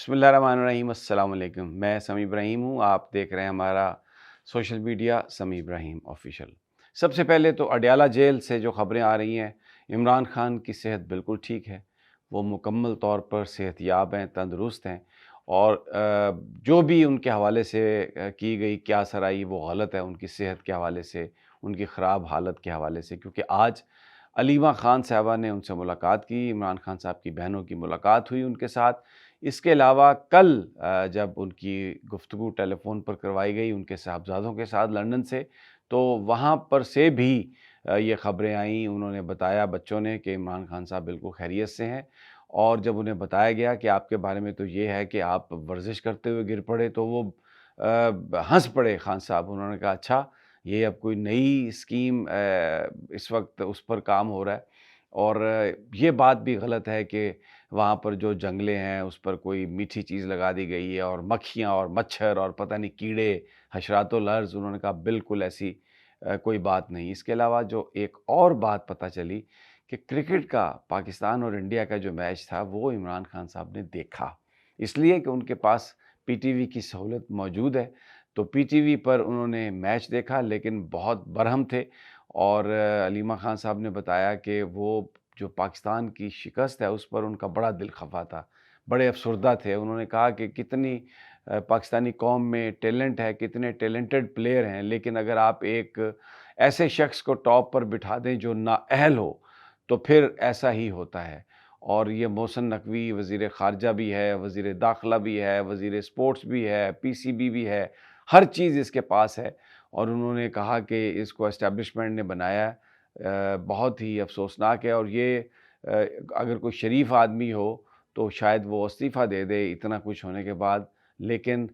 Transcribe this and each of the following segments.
بسم اللہ الرحمن الرحیم۔ السلام علیکم، میں سمیع ابراہیم ہوں۔ آپ دیکھ رہے ہیں ہمارا سوشل میڈیا سمیع ابراہیم آفیشیل۔ سب سے پہلے تو اڈیالہ جیل سے جو خبریں آ رہی ہیں، عمران خان کی صحت بالکل ٹھیک ہے، وہ مکمل طور پر صحت یاب ہیں، تندرست ہیں، اور جو بھی ان کے حوالے سے کی گئی کیا سرائی وہ غلط ہے، ان کی صحت کے حوالے سے، ان کی خراب حالت کے حوالے سے، کیونکہ آج علیمہ خان صاحبہ نے ان سے ملاقات کی، عمران خان صاحب کی بہنوں کی ملاقات ہوئی ان کے ساتھ۔ اس کے علاوہ کل جب ان کی گفتگو ٹیلی فون پر کروائی گئی ان کے صاحبزادوں کے ساتھ لندن سے، تو وہاں پر سے بھی یہ خبریں آئیں۔ انہوں نے بتایا بچوں نے کہ عمران خان صاحب بالکل خیریت سے ہیں، اور جب انہیں بتایا گیا کہ آپ کے بارے میں تو یہ ہے کہ آپ ورزش کرتے ہوئے گر پڑے، تو وہ ہنس پڑے خان صاحب۔ انہوں نے کہا اچھا، یہ اب کوئی نئی اسکیم اس وقت اس پر کام ہو رہا ہے، اور یہ بات بھی غلط ہے کہ وہاں پر جو جنگلے ہیں اس پر کوئی میٹھی چیز لگا دی گئی ہے، اور مکھیاں اور مچھر اور پتہ نہیں کیڑے، حشرات و الارض۔ انہوں نے کہا بالکل ایسی کوئی بات نہیں۔ اس کے علاوہ جو ایک اور بات پتہ چلی کہ کرکٹ کا پاکستان اور انڈیا کا جو میچ تھا وہ عمران خان صاحب نے دیکھا، اس لیے کہ ان کے پاس پی ٹی وی کی سہولت موجود ہے، تو پی ٹی وی پر انہوں نے میچ دیکھا، لیکن بہت برہم تھے۔ اور علیمہ خان صاحب نے بتایا کہ وہ جو پاکستان کی شکست ہے اس پر ان کا بڑا دل خفا تھا، بڑے افسردہ تھے۔ انہوں نے کہا کہ کتنی پاکستانی قوم میں ٹیلنٹ ہے، کتنے ٹیلنٹڈ پلیئر ہیں، لیکن اگر آپ ایک ایسے شخص کو ٹاپ پر بٹھا دیں جو نااہل ہو تو پھر ایسا ہی ہوتا ہے۔ اور یہ محسن نقوی وزیر خارجہ بھی ہے، وزیر داخلہ بھی ہے، وزیر اسپورٹس بھی ہے، پی سی بی بھی ہے، ہر چیز اس کے پاس ہے، اور انہوں نے کہا کہ اس کو اسٹیبلشمنٹ نے بنایا ہے، بہت ہی افسوسناک ہے۔ اور یہ اگر کوئی شریف آدمی ہو تو شاید وہ استعفیٰ دے دے اتنا کچھ ہونے کے بعد، لیکن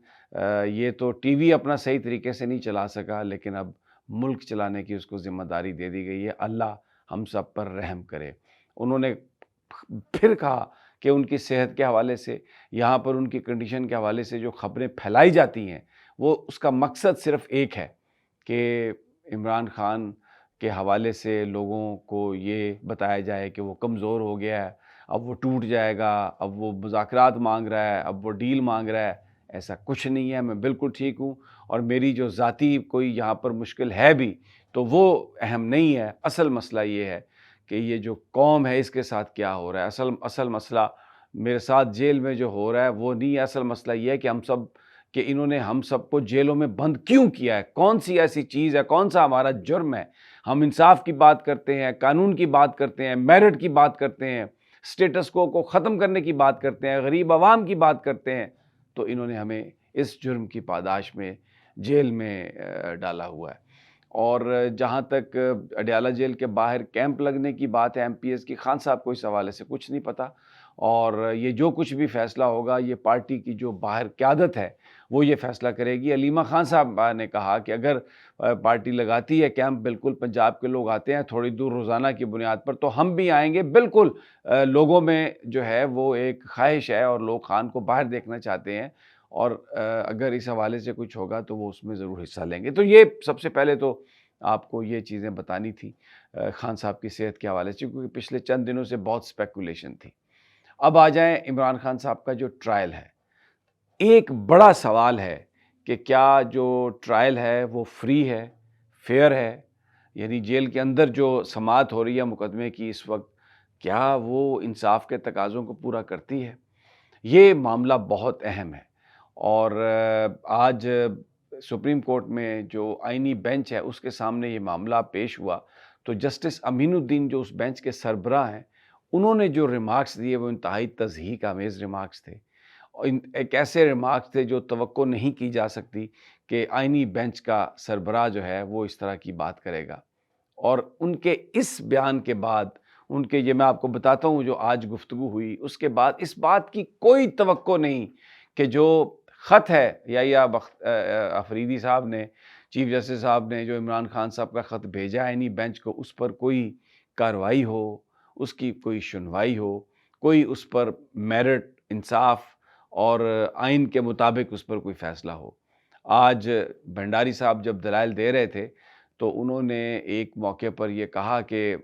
یہ تو ٹی وی اپنا صحیح طریقے سے نہیں چلا سکا، لیکن اب ملک چلانے کی اس کو ذمہ داری دے دی گئی ہے۔ اللہ ہم سب پر رحم کرے۔ انہوں نے پھر کہا کہ ان کی صحت کے حوالے سے، یہاں پر ان کی کنڈیشن کے حوالے سے جو خبریں پھیلائی جاتی ہیں، وہ اس کا مقصد صرف ایک ہے کہ عمران خان کے حوالے سے لوگوں کو یہ بتایا جائے کہ وہ کمزور ہو گیا ہے، اب وہ ٹوٹ جائے گا، اب وہ مذاکرات مانگ رہا ہے، اب وہ ڈیل مانگ رہا ہے۔ ایسا کچھ نہیں ہے، میں بالکل ٹھیک ہوں، اور میری جو ذاتی کوئی یہاں پر مشکل ہے بھی تو وہ اہم نہیں ہے۔ اصل مسئلہ یہ ہے کہ یہ جو قوم ہے اس کے ساتھ کیا ہو رہا ہے۔ اصل مسئلہ میرے ساتھ جیل میں جو ہو رہا ہے وہ نہیں ہے، اصل مسئلہ یہ ہے کہ انہوں نے ہم سب کو جیلوں میں بند کیوں کیا ہے، کون سی ایسی چیز ہے، کون سا ہمارا جرم ہے۔ ہم انصاف کی بات کرتے ہیں، قانون کی بات کرتے ہیں، میرٹ کی بات کرتے ہیں، سٹیٹس کو ختم کرنے کی بات کرتے ہیں، غریب عوام کی بات کرتے ہیں، تو انہوں نے ہمیں اس جرم کی پاداش میں جیل میں ڈالا ہوا ہے۔ اور جہاں تک اڈیالہ جیل کے باہر کیمپ لگنے کی بات ہے ایم پی ایس کی، خان صاحب کو اس حوالے سے کچھ نہیں پتہ، اور یہ جو کچھ بھی فیصلہ ہوگا یہ پارٹی کی جو باہر قیادت ہے وہ یہ فیصلہ کرے گی۔ علیمہ خان صاحب نے کہا کہ اگر پارٹی لگاتی ہے کیمپ، بالکل پنجاب کے لوگ آتے ہیں تھوڑی دور روزانہ کی بنیاد پر، تو ہم بھی آئیں گے۔ بالکل لوگوں میں جو ہے وہ ایک خواہش ہے اور لوگ خان کو باہر دیکھنا چاہتے ہیں، اور اگر اس حوالے سے کچھ ہوگا تو وہ اس میں ضرور حصہ لیں گے۔ تو یہ سب سے پہلے تو آپ کو یہ چیزیں بتانی تھی خان صاحب کی صحت کے حوالے سے، کیونکہ پچھلے چند دنوں سے بہت سپیکولیشن تھی۔ اب آ جائیں عمران خان صاحب کا جو ٹرائل ہے، ایک بڑا سوال ہے کہ کیا جو ٹرائل ہے وہ فری ہے، فیئر ہے، یعنی جیل کے اندر جو سماعت ہو رہی ہے مقدمے کی اس وقت، کیا وہ انصاف کے تقاضوں کو پورا کرتی ہے؟ یہ معاملہ بہت اہم ہے، اور آج سپریم کورٹ میں جو آئینی بینچ ہے اس کے سامنے یہ معاملہ پیش ہوا، تو جسٹس امین الدین جو اس بینچ کے سربراہ ہیں، انہوں نے جو ریمارکس دیے وہ انتہائی تضحیک آمیز ریمارکس تھے، اور ایک ایسے ریمارکس تھے جو توقع نہیں کی جا سکتی کہ آئینی بینچ کا سربراہ جو ہے وہ اس طرح کی بات کرے گا۔ اور ان کے اس بیان کے بعد، ان کے یہ میں آپ کو بتاتا ہوں جو آج گفتگو ہوئی، اس کے بعد اس بات کی کوئی توقع نہیں کہ جو خط ہے یا افریدی صاحب نے، چیف جسٹس صاحب نے جو عمران خان صاحب کا خط بھیجا آئینی بینچ کو، اس پر کوئی کارروائی ہو، اس کی کوئی سنوائی ہو، کوئی اس پر میرٹ، انصاف اور آئین کے مطابق اس پر کوئی فیصلہ ہو۔ آج بھنڈاری صاحب جب دلائل دے رہے تھے تو انہوں نے ایک موقع پر یہ کہا کہ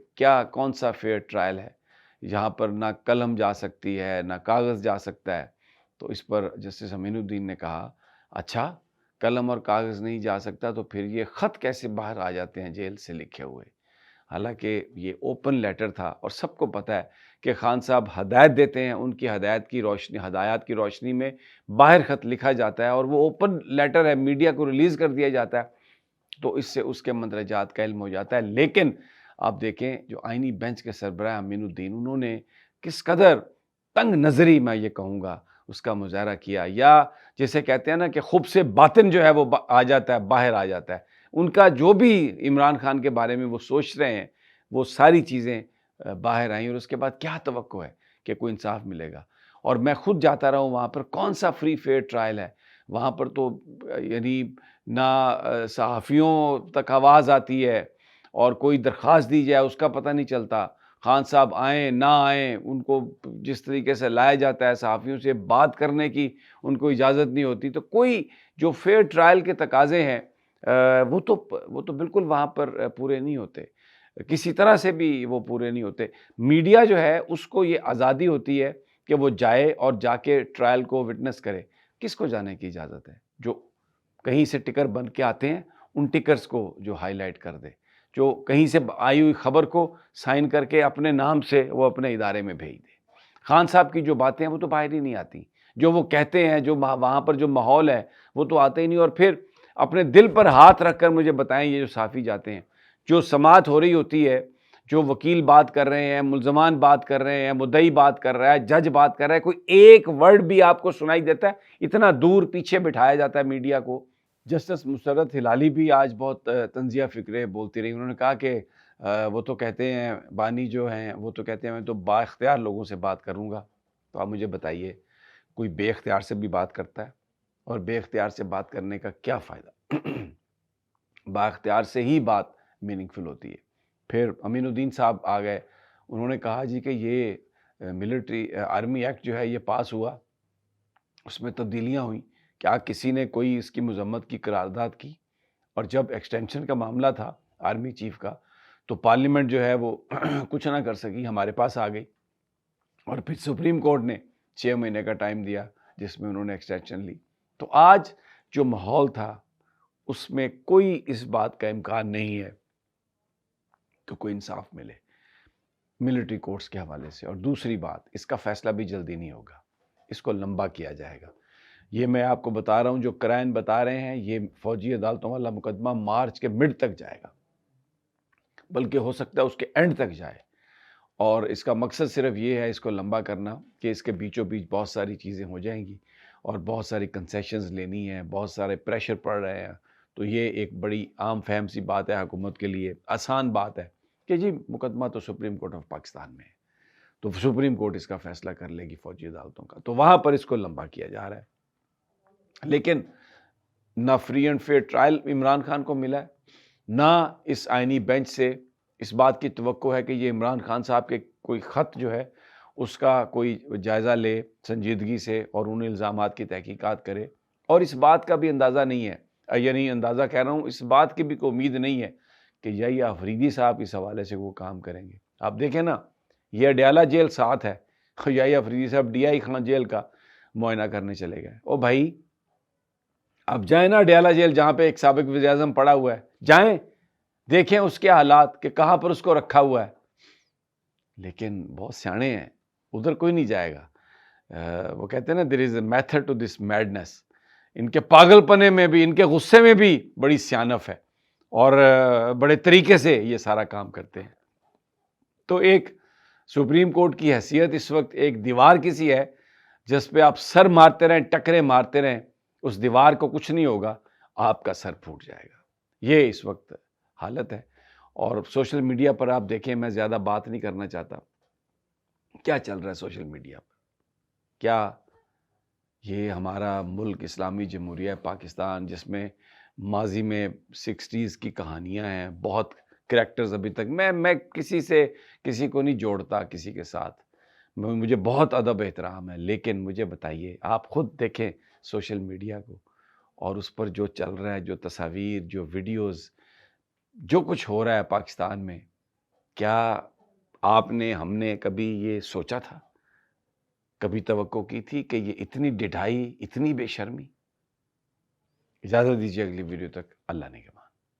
کون سا فیئر ٹرائل ہے، جہاں پر نہ قلم جا سکتی ہے، نہ کاغذ جا سکتا ہے۔ تو اس پر جسٹس امین الدین نے کہا اچھا قلم اور کاغذ نہیں جا سکتا تو پھر یہ خط کیسے باہر آ جاتے ہیں جیل سے لکھے ہوئے؟ حالانکہ یہ اوپن لیٹر تھا اور سب کو پتہ ہے کہ خان صاحب ہدایت دیتے ہیں، ان کی ہدایات کی روشنی میں باہر خط لکھا جاتا ہے اور وہ اوپن لیٹر ہے، میڈیا کو ریلیز کر دیا جاتا ہے، تو اس سے اس کے مندرجات کا علم ہو جاتا ہے۔ لیکن آپ دیکھیں جو آئینی بینچ کے سربراہ امین الدین، انہوں نے کس قدر تنگ نظری، میں یہ کہوں گا، اس کا مظاہرہ کیا، یا جسے کہتے ہیں نا کہ خوب سے باطن جو ہے وہ آ جاتا ہے، باہر آ جاتا ہے۔ ان کا جو بھی عمران خان کے بارے میں وہ سوچ رہے ہیں وہ ساری چیزیں باہر آئیں، اور اس کے بعد کیا توقع ہے کہ کوئی انصاف ملے گا؟ اور میں خود جاتا رہا ہوں وہاں پر، کون سا فری فیئر ٹرائل ہے وہاں پر؟ تو یعنی نہ صحافیوں تک آواز آتی ہے، اور کوئی درخواست دی جائے اس کا پتہ نہیں چلتا، خان صاحب آئیں نہ آئیں، ان کو جس طریقے سے لایا جاتا ہے، صحافیوں سے بات کرنے کی ان کو اجازت نہیں ہوتی۔ تو کوئی جو فیئر ٹرائل کے تقاضے ہیں وہ تو بالکل وہاں پر پورے نہیں ہوتے، کسی طرح سے بھی وہ پورے نہیں ہوتے۔ میڈیا جو ہے اس کو یہ آزادی ہوتی ہے کہ وہ جائے اور جا کے ٹرائل کو وٹنس کرے۔ کس کو جانے کی اجازت ہے؟ جو کہیں سے ٹکر بن کے آتے ہیں ان ٹکرز کو جو ہائی لائٹ کر دے، جو کہیں سے آئی ہوئی خبر کو سائن کر کے اپنے نام سے وہ اپنے ادارے میں بھیج دے۔ خان صاحب کی جو باتیں ہیں وہ تو باہر ہی نہیں آتی، جو وہ کہتے ہیں، جو وہاں پر جو ماحول ہے وہ تو آتے ہی نہیں۔ اور پھر اپنے دل پر ہاتھ رکھ کر مجھے بتائیں، یہ جو صحافی جاتے ہیں، جو سماعت ہو رہی ہوتی ہے، جو وکیل بات کر رہے ہیں، ملزمان بات کر رہے ہیں، مدعی بات کر رہا ہے، جج بات کر رہا ہے، کوئی ایک ورڈ بھی آپ کو سنائی دیتا ہے؟ اتنا دور پیچھے بٹھایا جاتا ہے میڈیا کو۔ جسٹس مسرت ہلالی بھی آج بہت طنزیہ فکرے بولتی رہی، انہوں نے کہا کہ وہ تو کہتے ہیں بانی جو ہیں وہ تو کہتے ہیں میں تو با اختیار لوگوں سے بات کروں گا۔ تو آپ مجھے بتائیے کوئی بے اختیار سے بھی بات کرتا ہے؟ اور بے اختیار سے بات کرنے کا کیا فائدہ؟ با اختیار سے ہی بات میننگ فل ہوتی ہے۔ پھر امین الدین صاحب آ گئے، انہوں نے کہا جی کہ یہ ملٹری آرمی ایکٹ جو ہے یہ پاس ہوا، اس میں تبدیلیاں ہوئیں، کیا کسی نے کوئی اس کی مذمت کی، قرارداد کی؟ اور جب ایکسٹینشن کا معاملہ تھا آرمی چیف کا، تو پارلیمنٹ جو ہے وہ کچھ نہ کر سکی، ہمارے پاس آ گئی، اور پھر سپریم کورٹ نے 6 مہینے کا ٹائم دیا جس میں انہوں نے ایکسٹینشن لی۔ تو آج جو ماحول تھا اس میں کوئی اس بات کا امکان نہیں ہے کہ کوئی انصاف ملے ملٹری کورٹس کے حوالے سے۔ اور دوسری بات، اس کا فیصلہ بھی جلدی نہیں ہوگا، اس کو لمبا کیا جائے گا۔ یہ میں آپ کو بتا رہا ہوں، جو کرائن بتا رہے ہیں، یہ فوجی عدالتوں والا مقدمہ مارچ کے مڈ تک جائے گا، بلکہ ہو سکتا ہے اس کے اینڈ تک جائے۔ اور اس کا مقصد صرف یہ ہے اس کو لمبا کرنا کہ اس کے بیچوں بیچ بہت ساری چیزیں ہو جائیں گی اور بہت ساری کنسیشنز لینی ہیں، بہت سارے پریشر پڑ رہے ہیں۔ تو یہ ایک بڑی عام فہم سی بات ہے حکومت کے لیے، آسان بات ہے کہ جی مقدمہ تو سپریم کورٹ آف پاکستان میں ہے، تو سپریم کورٹ اس کا فیصلہ کر لے گی فوجی عدالتوں کا، تو وہاں پر اس کو لمبا کیا جا رہا ہے۔ لیکن نہ free and fair trial Imran Khan کو ملا ہے، نہ اس آئینی بینچ سے اس بات کی توقع ہے کہ یہ عمران خان صاحب کے کوئی خط جو ہے اس کا کوئی جائزہ لے سنجیدگی سے اور ان الزامات کی تحقیقات کرے۔ اور اس بات کا بھی اندازہ نہیں ہے، یعنی اندازہ کہہ رہا ہوں، اس بات کی بھی کوئی امید نہیں ہے کہ یحییٰ آفریدی صاحب اس حوالے سے وہ کام کریں گے۔ آپ دیکھیں نا، یہ اڈیالہ جیل ساتھ ہے، یحییٰ آفریدی صاحب ڈی آئی خان جیل کا معائنہ کرنے چلے گئے۔ او بھائی اب جائیں نا اڈیالہ جیل، جہاں پہ ایک سابق وزیر اعظم پڑا ہوا ہے، جائیں دیکھیں اس کے حالات کہ کہاں پر اس کو رکھا ہوا ہے۔ لیکن بہت سیانے ہیں، ادھر کوئی نہیں جائے گا۔ وہ کہتے ہیں نا there is a method to this madness، ان کے پاگل پنے میں بھی، ان کے غصے میں بھی بڑی سیانف ہے، اور بڑے طریقے سے یہ سارا کام کرتے ہیں۔ تو ایک سپریم کورٹ کی حیثیت اس وقت ایک دیوار کی سی ہے جس پہ آپ سر مارتے رہیں، ٹکرے مارتے رہیں، اس دیوار کو کچھ نہیں ہوگا، آپ کا سر پھوٹ جائے گا۔ یہ اس وقت حالت ہے۔ اور سوشل میڈیا پر آپ دیکھیں، میں زیادہ بات نہیں کرنا چاہتا، کیا چل رہا ہے سوشل میڈیا پر؟ کیا یہ ہمارا ملک اسلامی جمہوریہ پاکستان، جس میں ماضی میں 60s کی کہانیاں ہیں، بہت کریکٹرز ابھی تک، میں کسی کو نہیں جوڑتا کسی کے ساتھ، مجھے بہت ادب احترام ہے، لیکن مجھے بتائیے، آپ خود دیکھیں سوشل میڈیا کو اور اس پر جو چل رہا ہے، جو تصاویر، جو ویڈیوز، جو کچھ ہو رہا ہے پاکستان میں، کیا آپ نے، ہم نے کبھی یہ سوچا تھا؟ کبھی توقع کی تھی کہ یہ اتنی ڈھائی، اتنی بے شرمی؟ اجازت دیجیے اگلی ویڈیو تک، اللہ نے کے